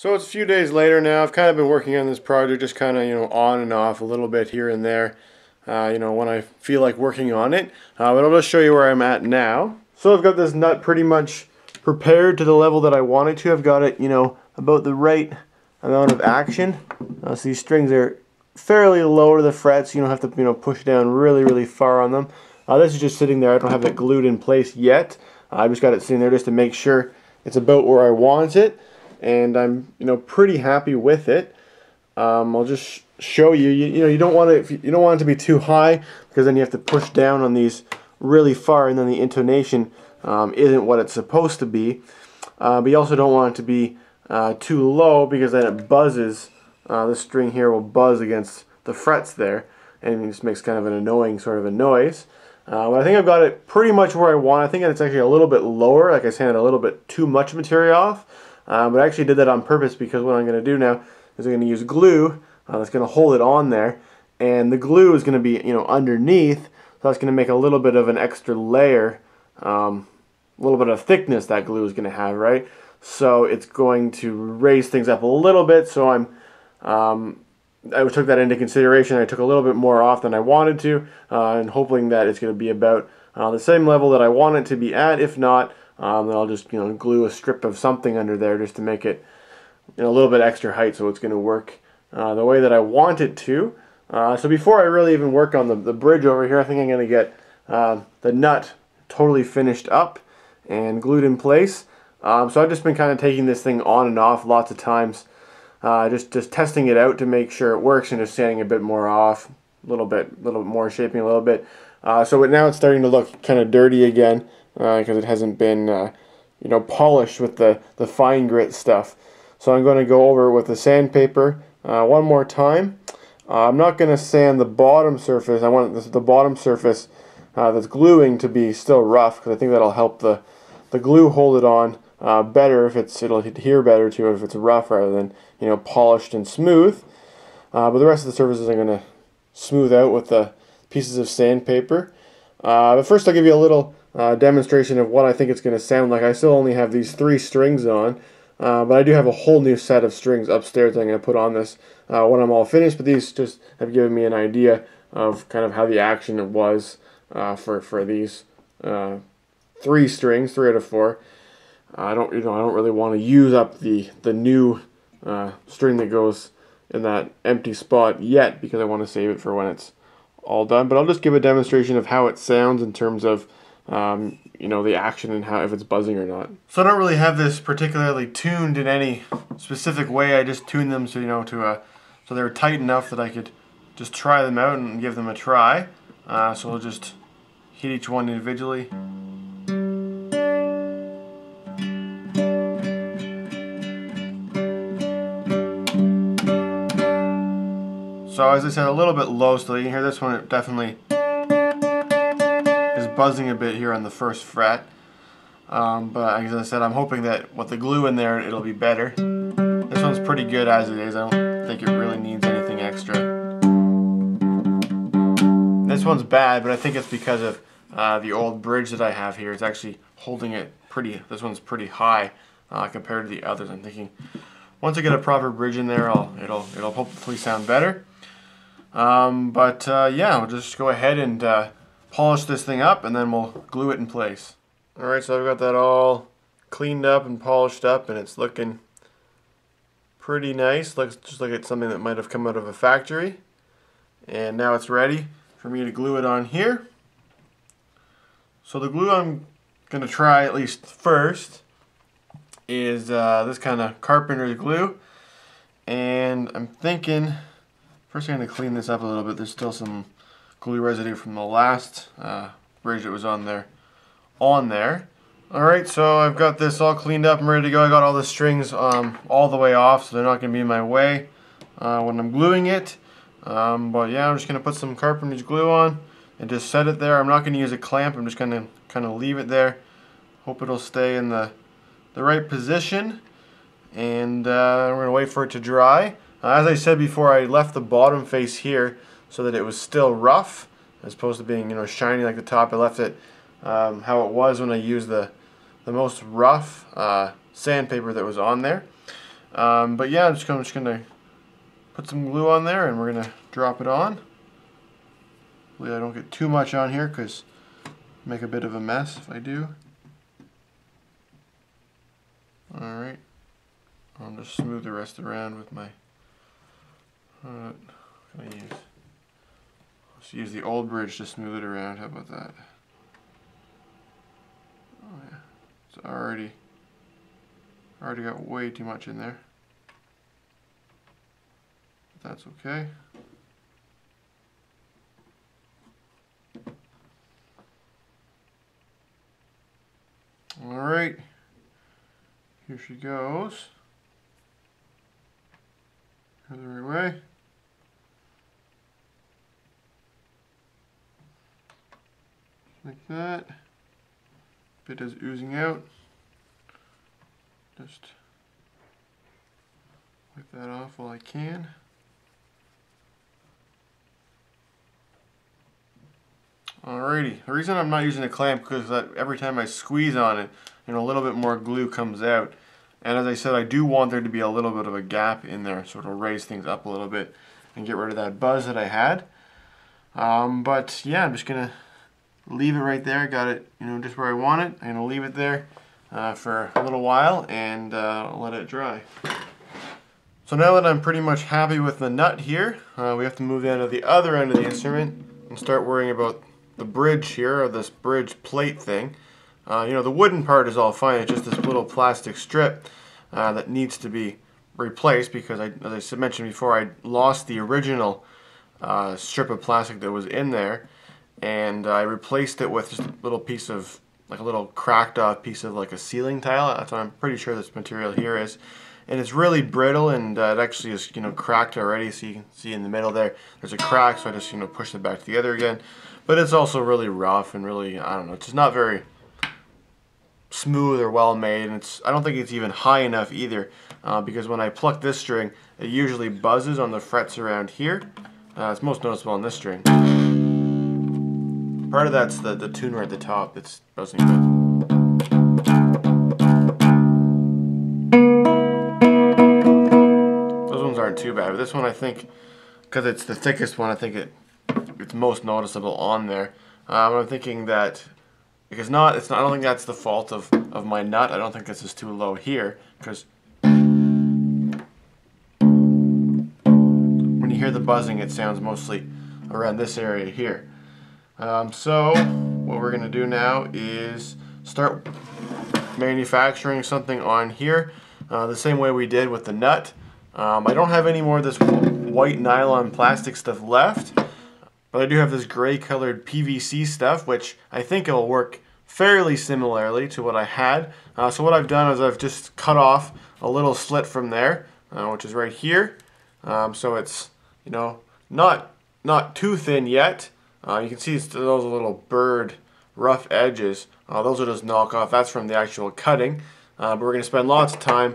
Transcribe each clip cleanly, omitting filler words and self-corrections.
So it's a few days later now. I've kind of been working on this project, just kind of, on and off a little bit here and there, when I feel like working on it. But I'll just show you where I'm at now. So I've got this nut pretty much prepared to the level that I want it to. I've got it, about the right amount of action. So these strings are fairly low to the frets. You don't have to, push down really, really far on them. This is just sitting there. I don't have it glued in place yet. I just got it sitting there just to make sure it's about where I want it. And I'm pretty happy with it. I'll just show you. You don't want it to be too high, because then you have to push down on these really far, and then the intonation isn't what it's supposed to be. But you also don't want it to be too low, because then it buzzes. This string here will buzz against the frets there, and it just makes kind of an annoying sort of a noise. But I think I've got it pretty much where I want. I think it's actually a little bit lower. Like I said, I had a little bit too much material off. But I actually did that on purpose, because what I'm going to do now is I'm going to use glue that's going to hold it on there, and the glue is going to be underneath, so that's going to make a little bit of an extra layer, a little bit of thickness that glue is going to have, right? So it's going to raise things up a little bit. So I took that into consideration. I took a little bit more off than I wanted to, and hoping that it's going to be about the same level that I want it to be at. If not, then I'll just glue a strip of something under there just to make it a little bit extra height, so it's going to work the way that I want it to. So before I really even work on the bridge over here, I think I'm going to get the nut totally finished up and glued in place. So I've just been kind of taking this thing on and off lots of times, just testing it out to make sure it works, and just sanding a bit more off, a little bit more, shaping a little bit. So now it's starting to look kind of dirty again, because it hasn't been polished with the fine grit stuff. So I'm going to go over it with the sandpaper one more time. I'm not going to sand the bottom surface. I want the bottom surface that's gluing to be still rough, because I think that'll help the glue hold it on better. It'll adhere better to it if it's rough rather than polished and smooth. But the rest of the surfaces I'm going to smooth out with the pieces of sandpaper. But first I'll give you a little demonstration of what I think it's going to sound like. I still only have these 3 strings on, but I do have a whole new set of strings upstairs that I'm going to put on this when I'm all finished. But these just have given me an idea of kind of how the action was for these 3 strings, 3 out of 4. I don't really want to use up the new string that goes in that empty spot yet, because I want to save it for when it's all done. But I'll just give a demonstration of how it sounds in terms of the action and how, if it's buzzing or not. So I don't really have this particularly tuned in any specific way. I just tuned them so so they were tight enough that I could just try them out and give them a try. So we'll just hit each one individually. So as I said, a little bit low, so you can hear this one. It definitely is buzzing a bit here on the first fret. But as I said, I'm hoping that with the glue in there, it'll be better. This one's pretty good as it is. I don't think it really needs anything extra. This one's bad, but I think it's because of the old bridge that I have here. It's actually holding it pretty. This one's pretty high compared to the others. I'm thinking once I get a proper bridge in there, it'll hopefully sound better. Yeah, we'll just go ahead and polish this thing up, and then we'll glue it in place. Alright, so I've got that all cleaned up and polished up, and it's looking pretty nice. Looks just like it's something that might have come out of a factory. And now it's ready for me to glue it on here. So the glue I'm going to try at least first is this kind of carpenter's glue. And I'm thinking, first I'm going to clean this up a little bit. There's still some glue residue from the last bridge that was on there. Alright, so I've got this all cleaned up and ready to go. I got all the strings all the way off, so they're not going to be in my way when I'm gluing it. But yeah, I'm just going to put some carpenter's glue on and just set it there. I'm not going to use a clamp. I'm just going to kind of leave it there. Hope it'll stay in the right position. And we're going to wait for it to dry. As I said before, I left the bottom face here so that it was still rough, as opposed to being shiny like the top. I left it how it was when I used the most rough sandpaper that was on there. But yeah, I'm just gonna put some glue on there, and we're gonna drop it on. Hopefully I don't get too much on here, because make a bit of a mess if I do. Alright, I'll just smooth the rest around with my, what can I use? Let's use the old bridge to smooth it around. How about that? Oh yeah, it's already got way too much in there. But that's okay. Alright, here she goes. The right way. Like that. Bit is oozing out. Just wipe that off while I can. Alrighty, the reason I'm not using a clamp because that every time I squeeze on it, a little bit more glue comes out. And as I said, I do want there to be a little bit of a gap in there, so it'll raise things up a little bit and get rid of that buzz that I had. But yeah, I'm just gonna leave it right there. Got it, just where I want it. I'm gonna leave it there for a little while and let it dry. So now that I'm pretty much happy with the nut here, we have to move down to the other end of the instrument and start worrying about the bridge here, or this bridge plate thing. The wooden part is all fine. It's just this little plastic strip that needs to be replaced because, as I mentioned before, I lost the original strip of plastic that was in there, and I replaced it with just a little piece of, like a little cracked off piece of like a ceiling tile. That's what I'm pretty sure this material here is. And it's really brittle, and it actually is, cracked already. So you can see in the middle there's a crack. So I just, push it back together again. But it's also really rough and really, I don't know, it's just not very smooth or well made. And I don't think it's even high enough either, because when I pluck this string, it usually buzzes on the frets around here. It's most noticeable on this string. Part of that's the tuner at the top that's buzzing a bit. Aren't too bad, but this one I think, because it's the thickest one, I think it's most noticeable on there. I'm thinking that because I don't think that's the fault of my nut. I don't think this is too low here, because when you hear the buzzing, it sounds mostly around this area here. So what we're gonna do now is start manufacturing something on here the same way we did with the nut. I don't have any more of this white nylon plastic stuff left, but I do have this gray colored PVC stuff, which I think it'll work fairly similarly to what I had. So what I've done is I've just cut off a little slit from there, which is right here. So it's, not too thin yet. You can see those little bird rough edges. Those will just knock off. That's from the actual cutting. But we're going to spend lots of time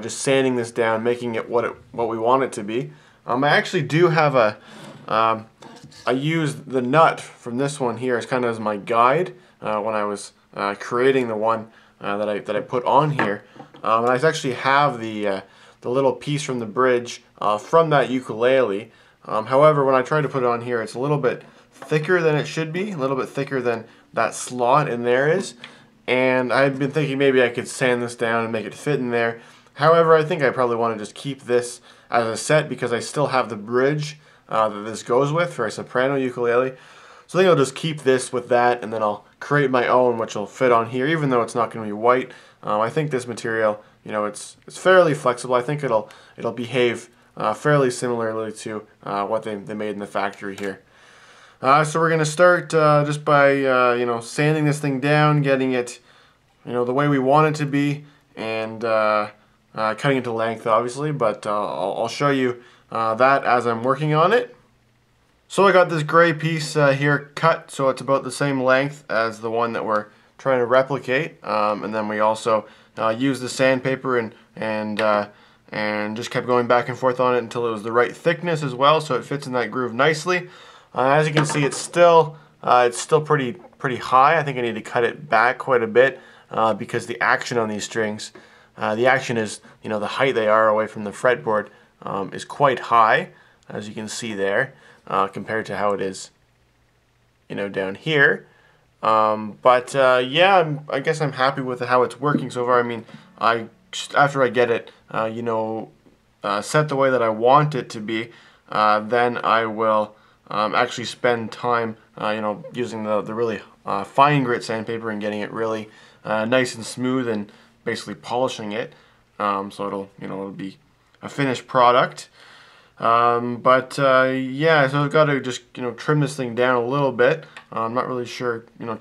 just sanding this down, making it what we want it to be. I actually do have I used the nut from this one here as kind of as my guide when I was creating the one that I put on here. And I actually have the little piece from the bridge from that ukulele. However, when I try to put it on here, it's a little bit thicker than it should be, a little bit thicker than that slot in there is. And I've been thinking maybe I could sand this down and make it fit in there. However, I think I probably want to just keep this as a set because I still have the bridge that this goes with for a soprano ukulele. So I think I'll just keep this with that, and then I'll create my own, which will fit on here, even though it's not going to be white. I think this material, it's fairly flexible. I think it'll behave fairly similarly to what they made in the factory here. So we're going to start just by sanding this thing down, getting it the way we want it to be, and cutting it to length, obviously, but I'll show you that as I'm working on it. So I got this gray piece here cut, so it's about the same length as the one that we're trying to replicate. And then we also used the sandpaper and just kept going back and forth on it until it was the right thickness as well, so it fits in that groove nicely. As you can see, it's still pretty high. I think I need to cut it back quite a bit because the action on these strings the action is, you know, the height they are away from the fretboard is quite high, as you can see there, compared to how it is, you know, down here. Yeah, I guess I'm happy with how it's working so far. I mean, after I get it, you know, set the way that I want it to be, then I will actually spend time, you know, using the really fine grit sandpaper and getting it really nice and smooth and basically polishing it. So it'll be a finished product. Yeah, so I've got to just, you know, trim this thing down a little bit. I'm not really sure, you know,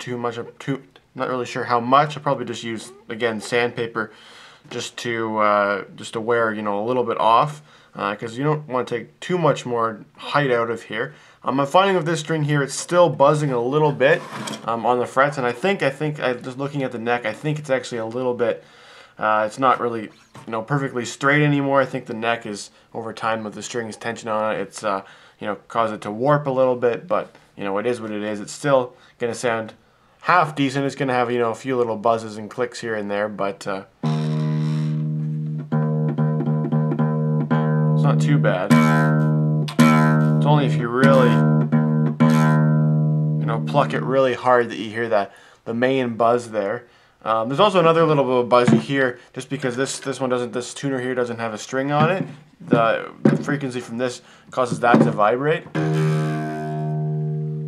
not really sure how much. I'll probably just use, again, sandpaper just to wear, you know, a little bit off, because you don't want to take too much more height out of here. I'm finding with this string here, it's still buzzing a little bit on the frets, and I think just looking at the neck, I think it's actually a little bit. It's not really, you know, perfectly straight anymore. I think the neck is, over time with the strings tension on it, it's you know, caused it to warp a little bit. But you know, it is what it is. It's still gonna sound half decent. It's gonna have, you know, a few little buzzes and clicks here and there, but it's not too bad. It's only if you really, you know, pluck it really hard that you hear the main buzz there. There's also another little bit of buzz you hear just because this tuner here doesn't have a string on it. The frequency from this causes that to vibrate.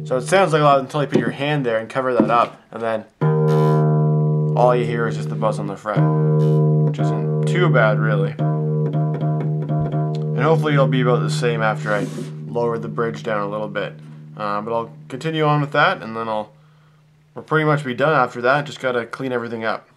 So it sounds like a lot until you put your hand there and cover that up, and then all you hear is just the buzz on the fret, which isn't too bad really. And hopefully it'll be about the same after I lower the bridge down a little bit. But I'll continue on with that, and then we'll pretty much be done after that. Just gotta clean everything up.